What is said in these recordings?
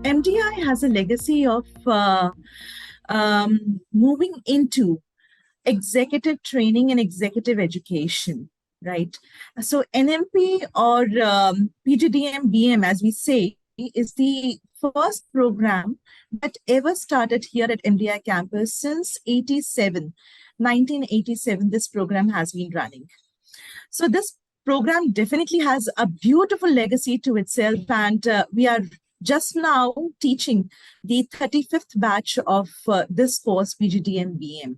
MDI has a legacy of moving into executive training and executive education, right? So NMP or PGDM-BM, as we say, is the first program that ever started here at MDI campus since 1987. This program has been running. So this program definitely has a beautiful legacy to itself, and we are just now teaching the 35th batch of this course, PGDM-BM.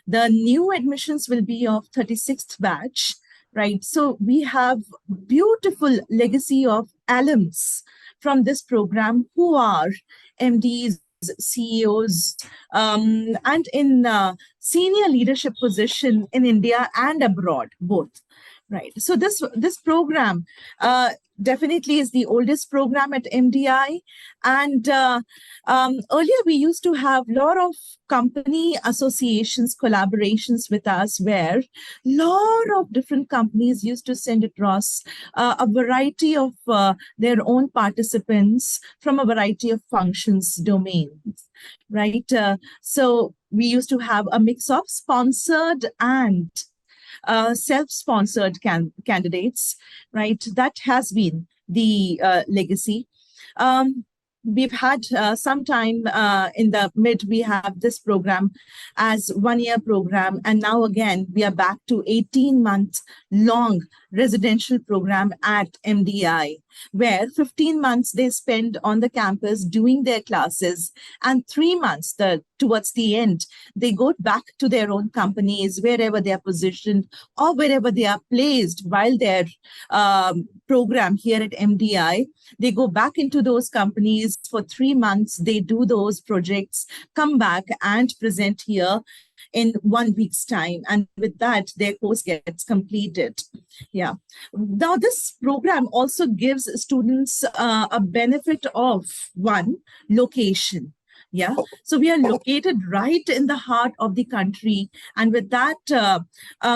The new admissions will be of 36th batch, right? So we have beautiful legacy of alums from this program who are MDs, CEOs, and in senior leadership position in India and abroad, both. Right. So this program definitely is the oldest program at MDI. And earlier we used to have a lot of company associations, collaborations with us, where a lot of different companies used to send across a variety of their own participants from a variety of functions, domains, right? So we used to have a mix of sponsored and self-sponsored candidates, right? That has been the legacy. We've had some time in the mid, we have this program as 1-year program. And now again, we are back to 18-month long residential program at MDI, where 15 months they spend on the campus doing their classes, and 3 months towards the end, they go back to their own companies, wherever they are positioned or wherever they are placed while their program here at MDI. They go back into those companies for 3 months. They do those projects, come back and present here in 1 week's time. And with that, their course gets completed. Yeah. Now, this program also gives students a benefit of one, location. Yeah. So we are located right in the heart of the country. And with that,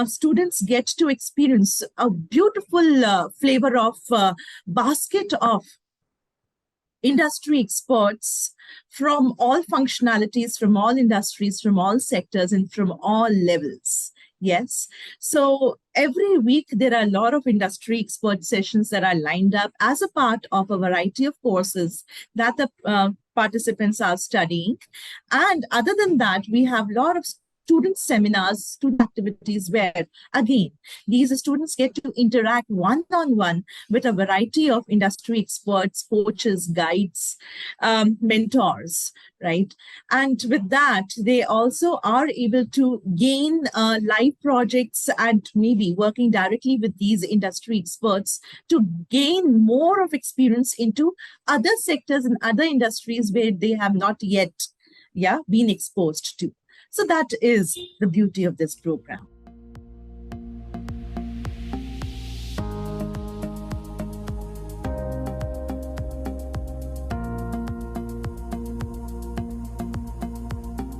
students get to experience a beautiful flavor of basket of industry experts from all functionalities, from all industries, from all sectors, and from all levels. Yes. So every week, there are a lot of industry expert sessions that are lined up as a part of a variety of courses that the participants are studying. And other than that, we have a lot of student seminars, student activities where, again, these students get to interact one-on-one with a variety of industry experts, coaches, guides, mentors, right? And with that, they also are able to gain live projects and maybe working directly with these industry experts to gain more of experience into other sectors and other industries where they have not yet been exposed to. So that is the beauty of this program.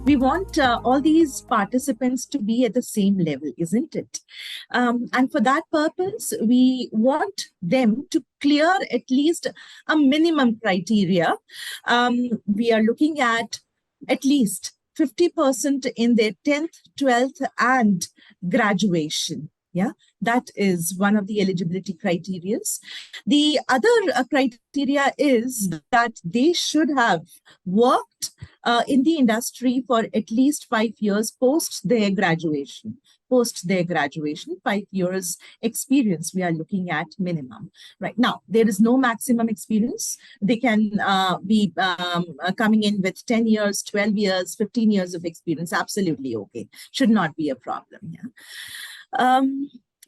We want all these participants to be at the same level, isn't it? And for that purpose, we want them to clear at least a minimum criteria. We are looking at least 50% in their 10th, 12th, and graduation. Yeah, that is one of the eligibility criteria. The other criteria is that they should have worked in the industry for at least 5 years post their graduation. 5 years experience we are looking at minimum. Right now, there is no maximum experience. They can be coming in with 10 years, 12 years, 15 years of experience. Absolutely okay. Should not be a problem. Yeah.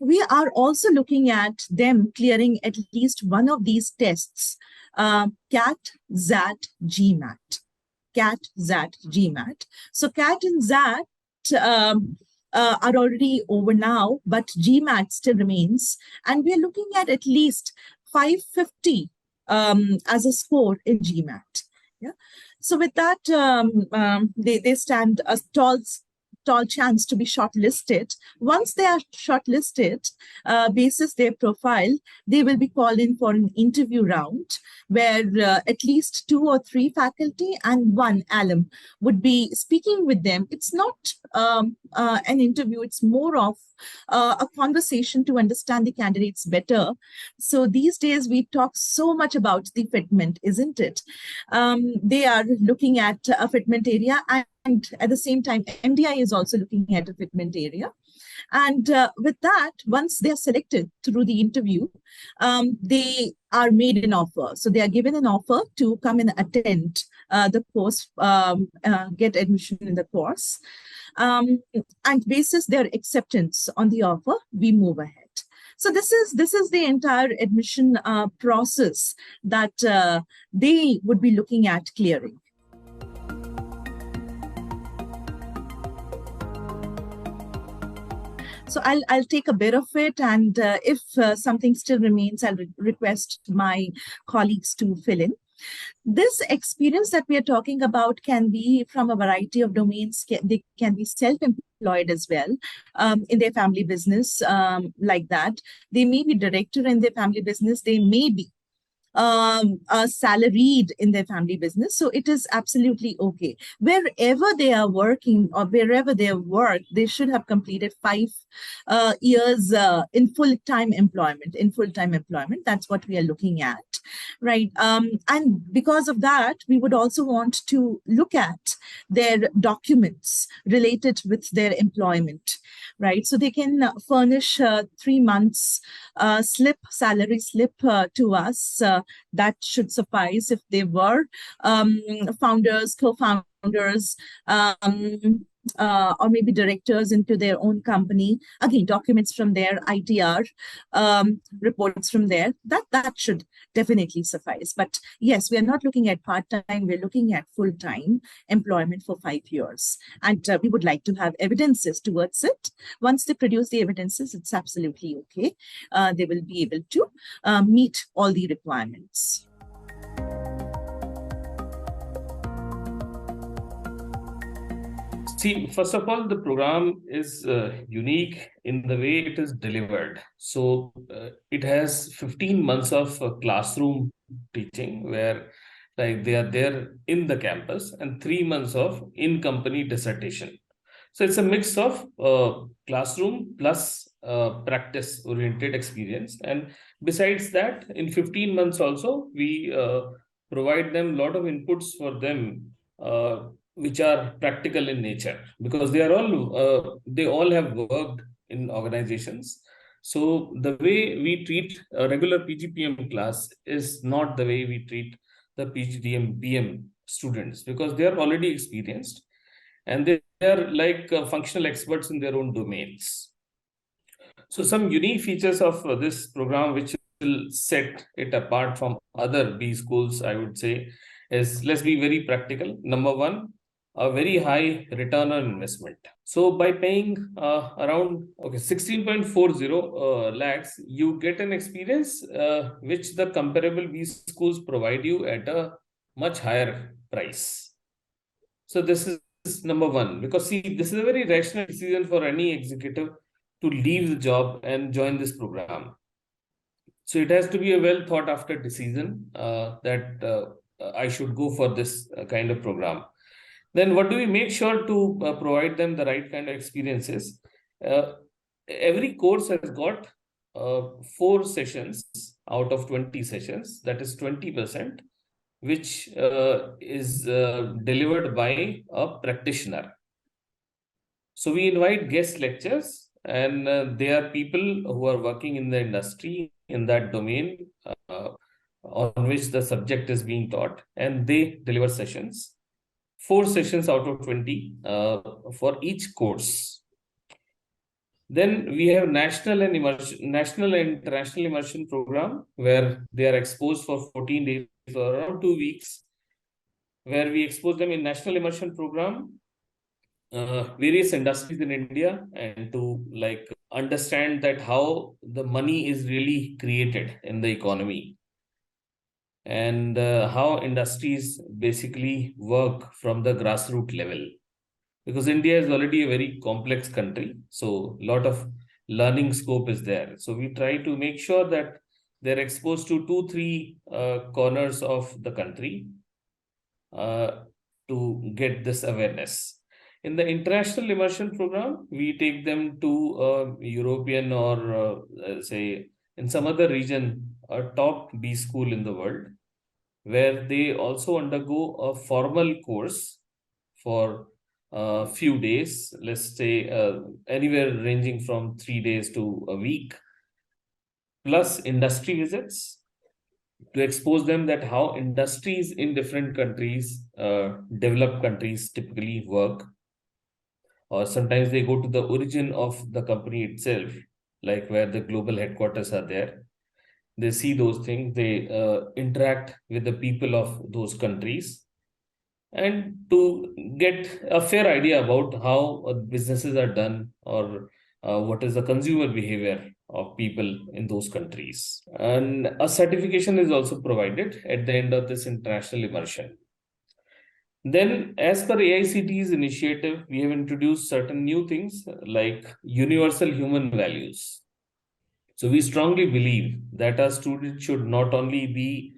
We are also looking at them clearing at least one of these tests, CAT, ZAT, GMAT. CAT, ZAT, GMAT. So CAT and ZAT are already over now, but GMAT still remains. And we're looking at least 550 as a score in GMAT. Yeah. So with that, they stand a tall tall chance to be shortlisted. Once they are shortlisted, basis their profile, they will be called in for an interview round where at least 2 or 3 faculty and 1 alum would be speaking with them. It's not an interview, it's more of a conversation to understand the candidates better. So these days we talk so much about the fitment, isn't it? They are looking at a fitment area, and at the same time, MDI is also looking at a fitment area. And with that, once they are selected through the interview, they are made an offer. So they are given an offer to come and attend the course, get admission in the course. And basis their acceptance on the offer, we move ahead. So this is the entire admission process that they would be looking at clearing. So I'll take a bit of it, and if something still remains, I'll request my colleagues to fill in. This experience that we are talking about can be from a variety of domains. They can be self-employed as well in their family business, like that. They may be director in their family business. They may be salaried in their family business. So it is absolutely okay. Wherever they are working or wherever they work, they should have completed 5 years in full-time employment. That's what we are looking at, right? And because of that, we would also want to look at their documents related with their employment, right? So they can furnish 3 months salary slip to us. That should suffice if they were founders, co-founders, or maybe directors into their own company. Again, documents from their ITR, reports from there, that should definitely suffice. But yes, we are not looking at part-time, we're looking at full-time employment for 5 years. And we would like to have evidences towards it. Once they produce the evidences, it's absolutely okay. They will be able to meet all the requirements. See, first of all, the program is unique in the way it is delivered. So it has 15 months of classroom teaching where like they are there in the campus, and 3 months of in-company dissertation. So it's a mix of classroom plus practice-oriented experience. And besides that, in 15 months also, we provide them a lot of inputs for them which are practical in nature, because they all have worked in organizations. So the way we treat a regular PGPM class is not the way we treat the PGDM-BM students, because they are already experienced and they are like functional experts in their own domains. So some unique features of this program which will set it apart from other B schools, I would say, is, let's be very practical. Number one, a very high return on investment. So by paying around 16.40 lakhs, you get an experience which the comparable B schools provide you at a much higher price. So this is number one, because see, this is a very rational decision for any executive to leave the job and join this program. So it has to be a well thought after decision that I should go for this kind of program. Then what do we make sure to provide them the right kind of experiences? Every course has got 4 sessions out of 20 sessions, that is 20%, which is delivered by a practitioner. So we invite guest lectures, and they are people who are working in the industry in that domain on which the subject is being taught, and they deliver sessions. 4 sessions out of 20 for each course. Then we have national and international immersion program, where they are exposed for 14 days or around 2 weeks, where we expose them in national immersion program, various industries in India, and to like understand that how the money is really created in the economy, and how industries basically work from the grassroots level. because India is already a very complex country. So a lot of learning scope is there. So we try to make sure that they're exposed to 2-3 corners of the country to get this awareness. In the international immersion program, we take them to a European or say in some other region, a top B school in the world, where they also undergo a formal course for a few days, let's say anywhere ranging from 3 days to a week, plus industry visits to expose them that how industries in different countries, developed countries typically work. Or sometimes they go to the origin of the company itself, like where the global headquarters are there. They see those things, they interact with the people of those countries, and to get a fair idea about how businesses are done, or what is the consumer behavior of people in those countries. And a certification is also provided at the end of this international immersion. Then, as per AICTE's initiative, we have introduced certain new things like universal human values. So we strongly believe that our students should not only be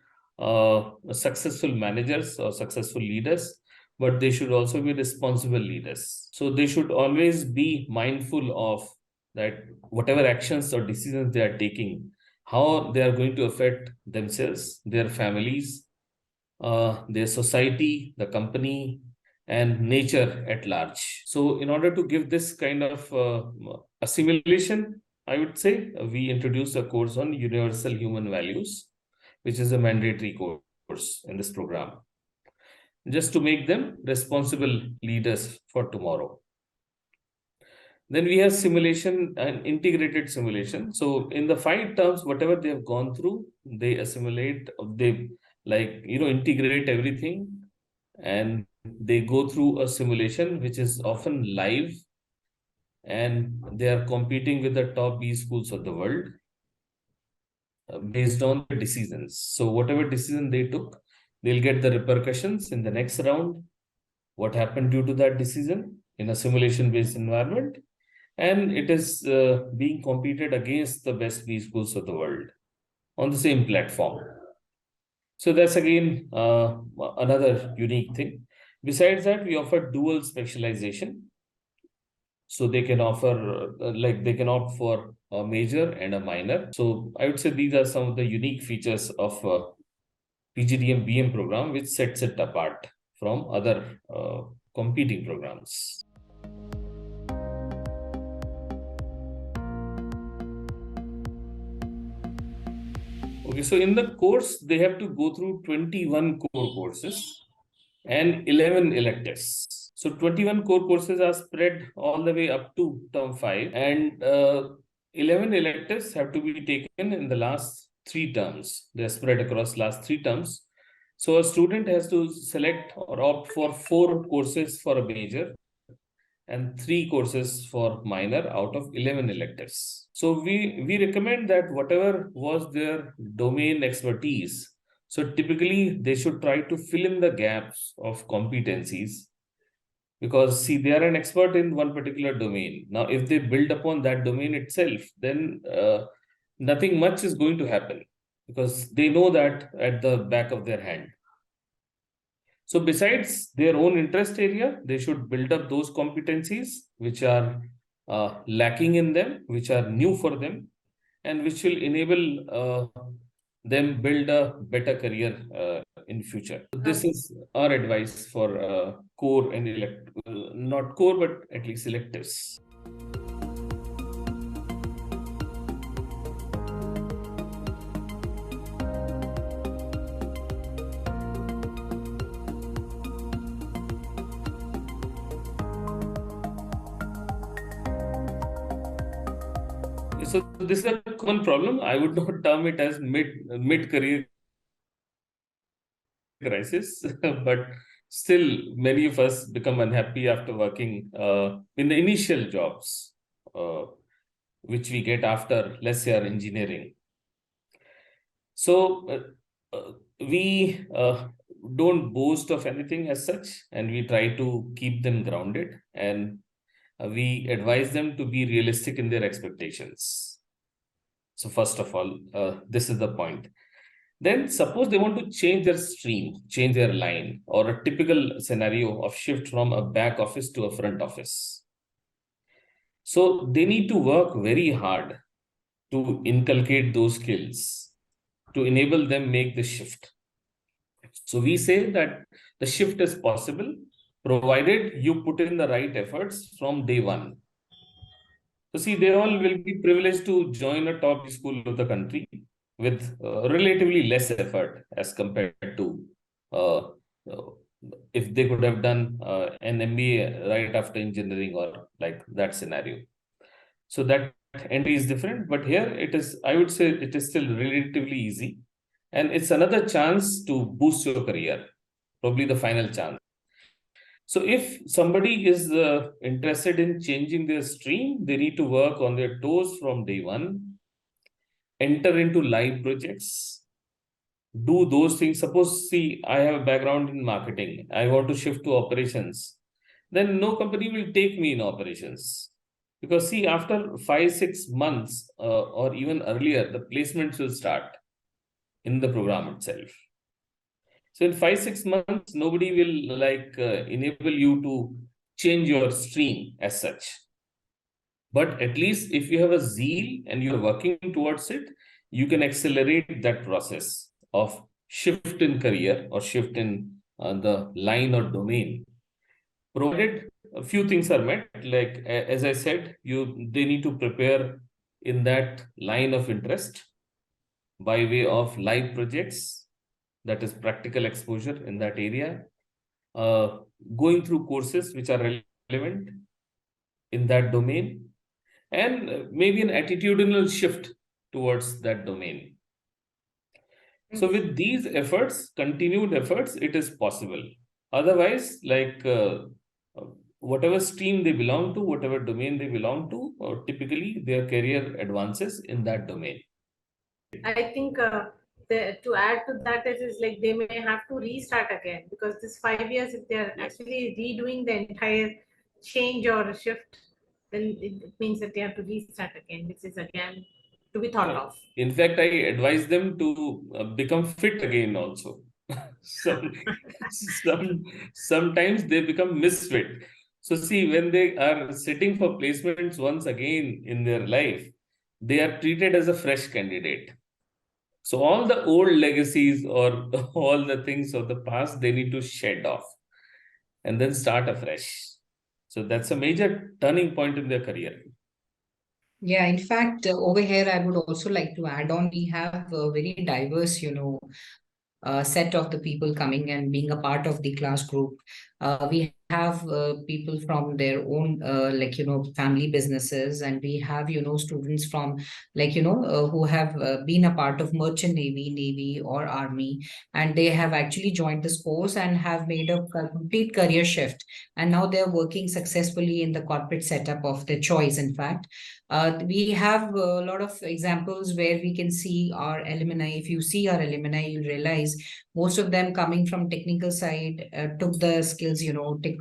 successful managers or successful leaders, but they should also be responsible leaders. So they should always be mindful of that whatever actions or decisions they are taking, how they are going to affect themselves, their families, their society, the company, and nature at large. So in order to give this kind of assimilation, I would say we introduced a course on universal human values, which is a mandatory course in this program, just to make them responsible leaders for tomorrow. Then we have simulation and integrated simulation. So in the 5 terms, whatever they have gone through, they assimilate, they integrate everything, and they go through a simulation which is often live, and they are competing with the top B schools of the world based on the decisions. So whatever decision they took, they'll get the repercussions in the next round, what happened due to that decision in a simulation-based environment, and it is being competed against the best B schools of the world on the same platform. So that's again another unique thing. Besides that, we offer dual specialization. So they can offer, they can opt for a major and a minor. So I would say these are some of the unique features of PGDM-BM program, which sets it apart from other competing programs. Okay, so in the course, they have to go through 21 core courses and 11 electives. So 21 core courses are spread all the way up to term 5, and 11 electives have to be taken in the last 3 terms. They are spread across last 3 terms. So a student has to select or opt for 4 courses for a major and 3 courses for minor out of 11 electives. So we recommend that whatever was their domain expertise, so typically they should try to fill in the gaps of competencies, because see, they are an expert in one particular domain. Now, if they build upon that domain itself, then nothing much is going to happen, because they know that at the back of their hand. So besides their own interest area, they should build up those competencies which are lacking in them, which are new for them, and which will enable them build a better career in future. So this is our advice for core and not core, but at least electives. So this is a common problem. I would not term it as mid-career crisis, but still many of us become unhappy after working in the initial jobs, which we get after, let's say, our engineering. So we don't boast of anything as such, and we try to keep them grounded, and we advise them to be realistic in their expectations. So first of all, this is the point. Then suppose they want to change their stream, change their line, or a typical scenario of shift from a back office to a front office. So they need to work very hard to inculcate those skills to enable them make the shift. So we say that the shift is possible provided you put in the right efforts from day one. So see, they all will be privileged to join a top school of the country with relatively less effort as compared to uh, uh, if they could have done an MBA right after engineering or like that scenario. So that entry is different, but here it is, I would say it is still relatively easy. And it's another chance to boost your career, probably the final chance. So if somebody is interested in changing their stream, they need to work on their toes from day one, enter into live projects, do those things. Suppose, see, I have a background in marketing. I want to shift to operations. Then no company will take me in operations. Because see, after 5-6 months or even earlier, the placements will start in the program itself. So in 5-6 months, nobody will enable you to change your stream as such. But at least if you have a zeal and you're working towards it, you can accelerate that process of shift in career or shift in the line or domain. Provided a few things are met, like as I said, they need to prepare in that line of interest by way of live projects, that is practical exposure in that area, going through courses which are relevant in that domain, and maybe an attitudinal shift towards that domain. So with these efforts, continued efforts, it is possible. Otherwise, whatever stream they belong to, whatever domain they belong to, typically their career advances in that domain. I think to add to that is like they may have to restart again, because this 5 years, if they're actually redoing the entire change or shift, then it means that they have to restart again, which is again to be thought of. In fact, I advise them to become fit again also. Sometimes they become misfit. So see, when they are sitting for placements once again in their life, they are treated as a fresh candidate. So all the old legacies or all the things of the past, they need to shed off and then start afresh. So that's a major turning point in their career. Yeah, in fact, over here, I would also like to add on, we have a very diverse, set of the people coming and being a part of the class group. We have people from their own, family businesses, and we have, students from, who have been a part of merchant navy or army, and they have actually joined this course and have made a complete career shift. And now they're working successfully in the corporate setup of their choice, in fact. We have a lot of examples where we can see our alumni. If you see our alumni, you'll realize most of them coming from technical side took the skills,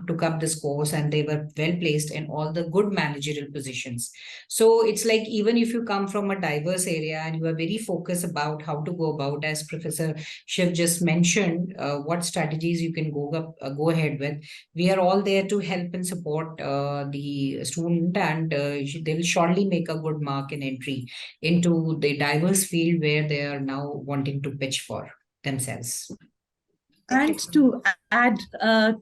took up this course, and they were well placed in all the good managerial positions. So it's like, even if you come from a diverse area and you are very focused about how to go about, as Professor Shiv just mentioned, what strategies you can go ahead with, we are all there to help and support the student, and they will surely make a good mark and entry into the diverse field where they are now wanting to pitch for themselves. And to add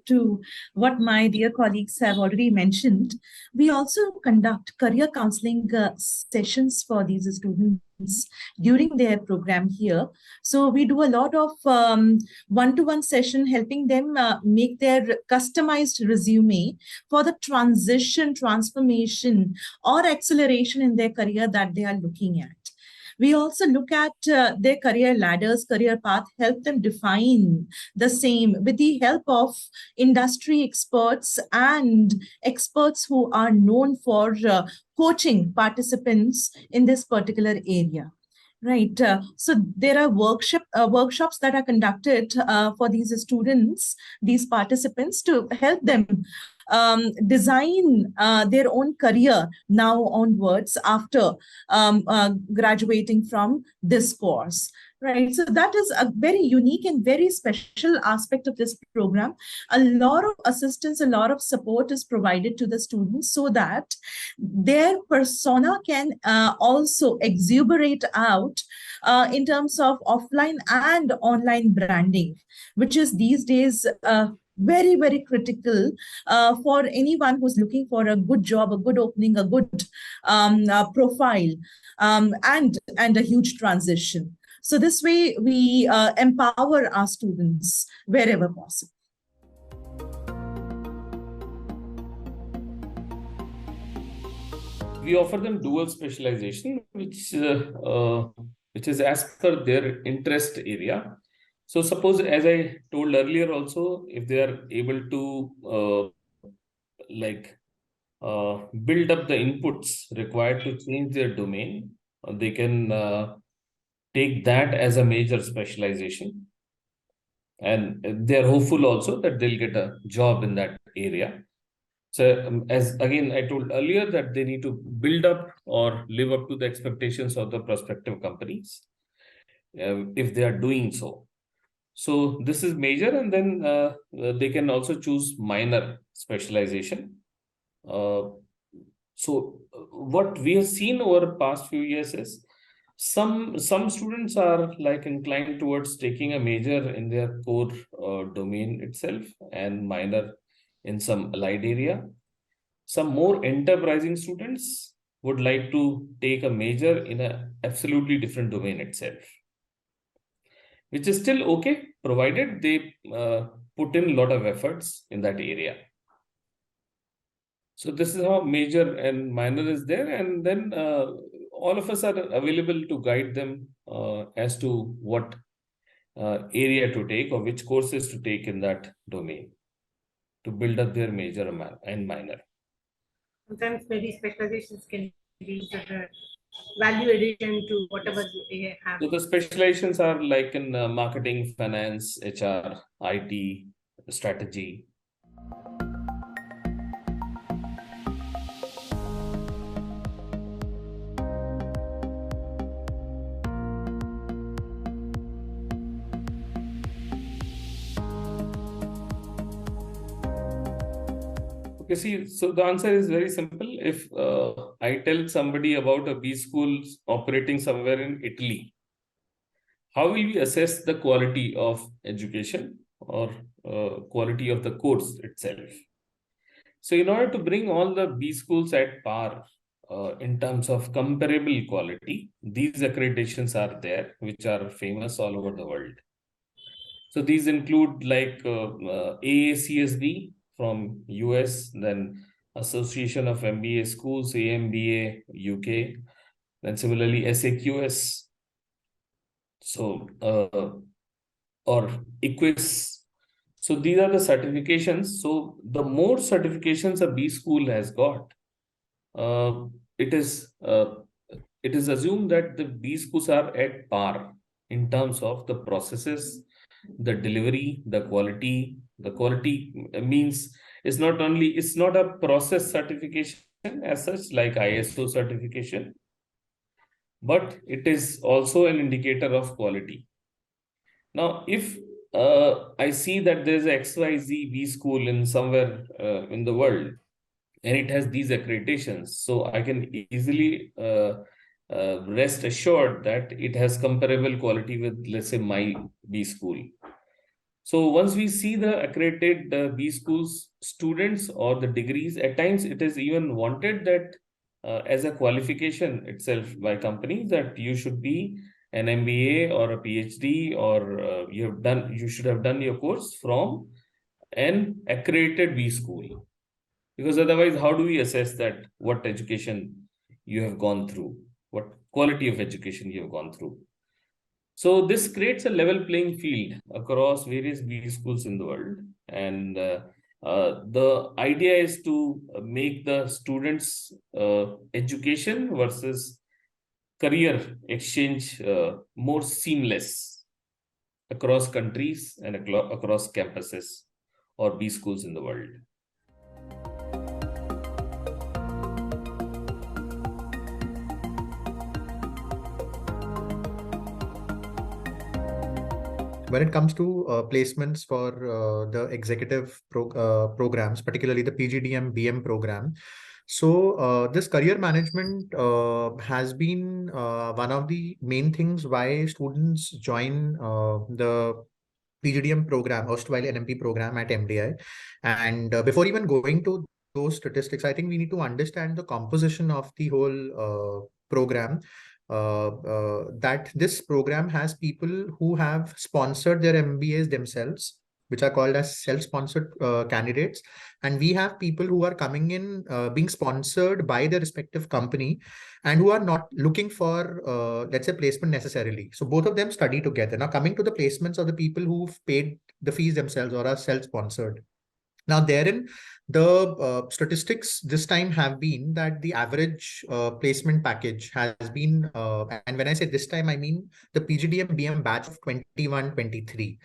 to what my dear colleagues have already mentioned, we also conduct career counseling sessions for these students during their program here. So we do a lot of one-to-one session, helping them make their customized resume for the transition, transformation, or acceleration in their career that they are looking at. We also look at their career ladders, career path, help them define the same with the help of industry experts and experts who are known for coaching participants in this particular area. Right. So there are workshops that are conducted for these students, these participants, to help them design their own career now onwards after graduating from this course. Right. So that is a very unique and very special aspect of this program. A lot of assistance, a lot of support is provided to the students so that their persona can also exuberate out in terms of offline and online branding, which is these days very, very critical for anyone who's looking for a good job, a good opening, a good profile, and a huge transition. So this way, we empower our students wherever possible. We offer them dual specialization, which is as per their interest area. So suppose, as I told earlier also, if they are able to build up the inputs required to change their domain, they can take that as a major specialization. And they're hopeful also that they'll get a job in that area. So as again, I told earlier that they need to build up or live up to the expectations of the prospective companies if they are doing so. So this is major, and then they can also choose minor specialization. So what we have seen over the past few years is some students are like inclined towards taking a major in their core domain itself and minor in some allied area. Some more enterprising students would like to take a major in an absolutely different domain itself, which is still okay, provided they put in a lot of efforts in that area. So this is how major and minor is there, and then all of us are available to guide them as to what area to take or which courses to take in that domain to build up their major and minor. Sometimes maybe specializations can be sort of value addition to whatever they have. So the specializations are like in marketing, finance, HR, IT, strategy. Okay, see, so the answer is very simple. If I tell somebody about a B school operating somewhere in Italy, how will we assess the quality of education or quality of the course itself? So in order to bring all the B schools at par in terms of comparable quality, these accreditations are there, which are famous all over the world. So these include like AACSB from US, then Association of MBA Schools, AMBA, UK, then similarly SAQS, so or EQUIS. So these are the certifications. So the more certifications a B school has got, it is assumed that the B schools are at par in terms of the processes, the delivery, the quality. The quality means it's not a process certification as such like ISO certification, but it is also an indicator of quality. Now, if I see that there's a XYZ B school in somewhere in the world, and it has these accreditations, so I can easily rest assured that it has comparable quality with, let's say, my B school. So once we see the accredited B schools students or the degrees, at times it is even wanted that as a qualification itself by companies that you should be an MBA or a PhD or you should have done your course from an accredited B school. Because otherwise, how do we assess that what education you have gone through, what quality of education you have gone through? So this creates a level playing field across various B schools in the world. And the idea is to make the students' education versus career exchange more seamless across countries and across campuses or B schools in the world? When it comes to placements for the executive programs, particularly the PGDM-BM program, so this career management has been one of the main things why students join the PGDM program, erstwhile NMP program at MDI. And before even going to those statistics, I think we need to understand the composition of the whole program. That this program has people who have sponsored their MBAs themselves, which are called as self-sponsored candidates. And we have people who are coming in being sponsored by their respective company and who are not looking for, let's say, placement necessarily. So both of them study together. Now, coming to the placements of the people who've paid the fees themselves or are self-sponsored. Now, therein, the statistics this time have been that the average placement package has been, and when I say this time, I mean the PGDM-BM batch of 21-23.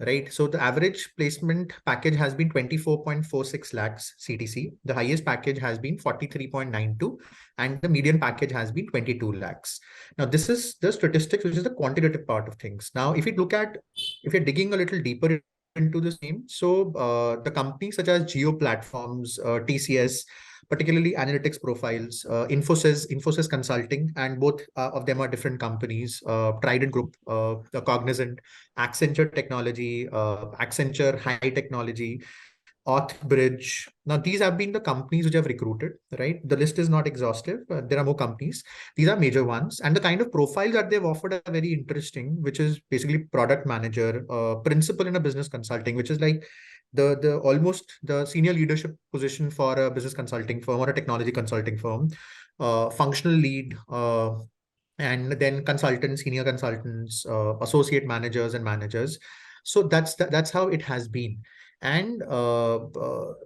Right. So the average placement package has been 24.46 lakhs CTC. The highest package has been 43.92 and the median package has been 22 lakhs. Now, this is the statistics, which is the quantitative part of things. Now, if you're digging a little deeper into the same, so the companies such as Geo Platforms, TCS, particularly analytics profiles, Infosys Consulting, and both of them are different companies, Trident Group, Cognizant, Accenture Technology, Accenture High Technology, Authbridge. Now, these have been the companies which have recruited, right? The list is not exhaustive. There are more companies. These are major ones. And the kind of profiles that they've offered are very interesting, which is basically product manager, principal in a business consulting, which is like the almost the senior leadership position for a business consulting firm or a technology consulting firm, functional lead, and then consultants, senior consultants, associate managers and managers. So that's how it has been. And the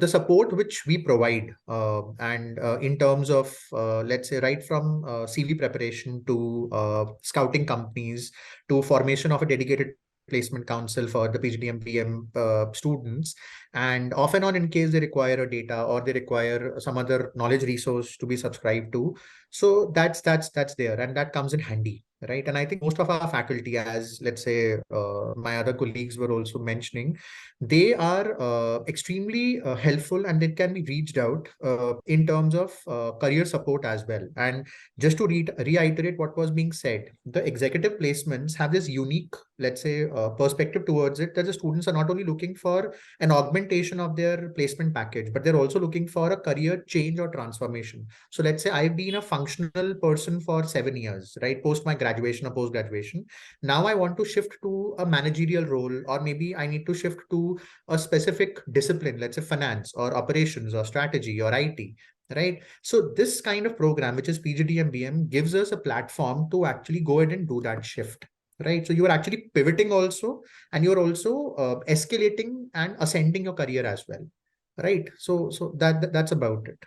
support which we provide and in terms of, let's say, right from CV preparation to scouting companies to formation of a dedicated placement council for the PGDM-BM students, and off and on in case they require a data or they require some other knowledge resource to be subscribed to. So that's there, and that comes in handy, right? And I think most of our faculty, as let's say my other colleagues were also mentioning, they are extremely helpful, and it can be reached out in terms of career support as well. And just to reiterate what was being said, the executive placements have this unique, let's say, perspective towards it, that the students are not only looking for an augmentation of their placement package, but they're also looking for a career change or transformation. So let's say I've been a functional person for 7 years, right? Post my graduation or post graduation. Now I want to shift to a managerial role, or maybe I need to shift to a specific discipline, let's say finance or operations or strategy or IT, right? So this kind of program, which is PGDM-BM, gives us a platform to actually go ahead and do that shift, right? So you are actually pivoting also, and you're also escalating and ascending your career as well, right? So that's about it.